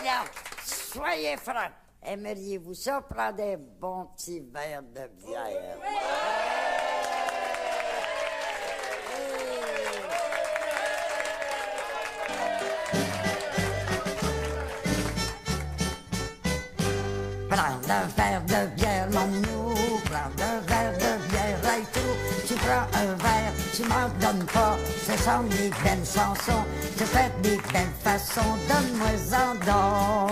Alors, soyez francs. Aimeriez-vous ça, prendre un bon petit verre de bière? Prends un verre de bière, mon minou. Prends un verre de bière, hey, tout. Tu prends un verre, tu m'en donnes pas. Ce sont des belles chansons, tu fais des belles façons. Donne-moi-en donc.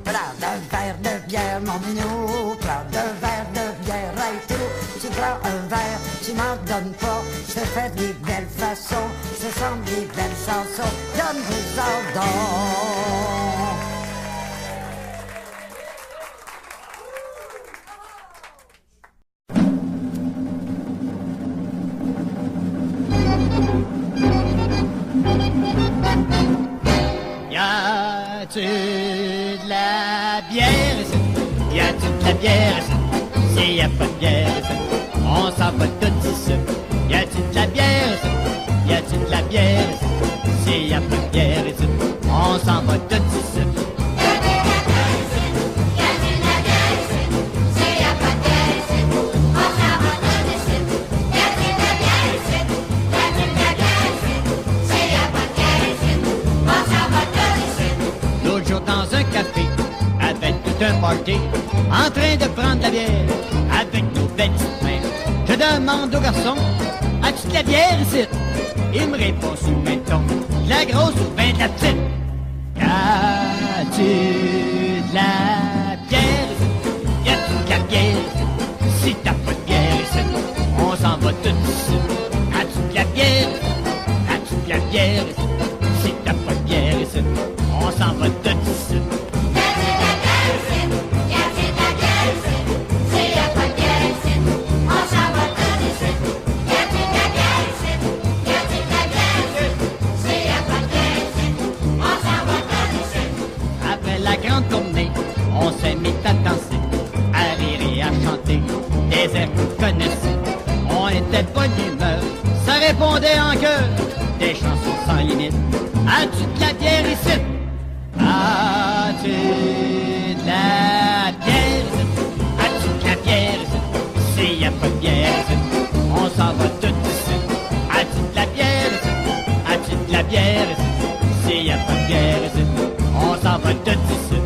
Prends un verre de bière, mon minou. Prends un verre de bière, hey, tout. Tu prends un verre, tu m'en donnes pas. Je te fais des belles façons, ce sont des belles chansons. Donne-moi-en donc. Y a-tu de la bière ici? Y a-tu de la bière ici? S'il y a pas de bière ici, on s'en va tout ici. Y a-tu de la bière ici? Y a-tu de la bière ici? S'il y a pas de bière ici, on s'en va tout ici. Dans un café, avec tout un party, en train de prendre la bière, avec nos belles petites mains. Je demande au garçon, as-tu de la bière ici? Il me répond sous le même ton, de la grosse ou ben de la petite. As-tu de la bière ici? Y a-tu de la bière ici? Si t'as pas de bière ici, on s'en va tout ici. As-tu de la bière ici? As-tu de la bière ici? Si t'as pas de bière ici, on s'en va tout ici. Après la grande tournée, on s'est mis à danser, à rire et à chanter des airs qu'on connaissait. On était de bonne humeur, ça répondait en chœur, des chansons sans limite. As-tu de la bière ici? As-tu de la bière ici? As-tu de la bière ici? S'il y a pas de bière ici, on s'en va tout ici. As-tu de la bière ici? As-tu de la bière ici? S'il y a pas de bière ici, on s'en va tout ici.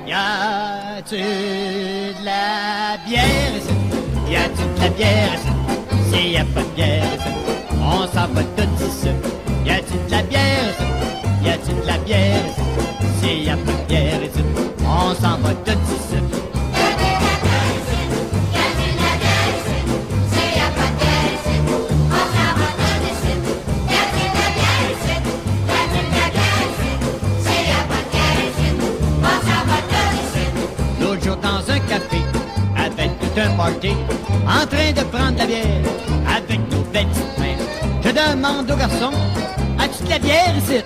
Y a-tu de la bière ici? Y a-tu de la bière ici? S'il y a pas de bière ici, on s'en va tout ici. Y a-tu de la bière ici? Y a-tu de la bière ici? S'il y a pas de bière ici, on s'en va tout ici. Dans un café, avec tout un party, en train de prendre la bière, avec nos belles petites mains. Je demande au garçon, as-tu de la bière ici?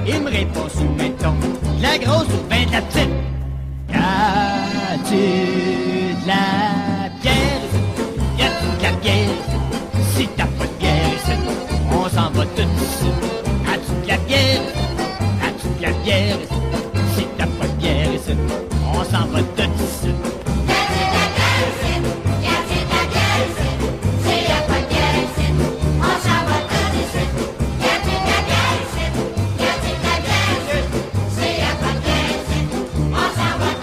Il me répond sous le même ton, de la grosse ou ben de la petite. As-tu de la bière ici? Y a-tu de la bière ici? Si t'as pas de bière ici, on s'en va tout ici. As-tu de la bière ici? As-tu de la bière ici? Si t'as pas de bière ici, on s'en va tout ici.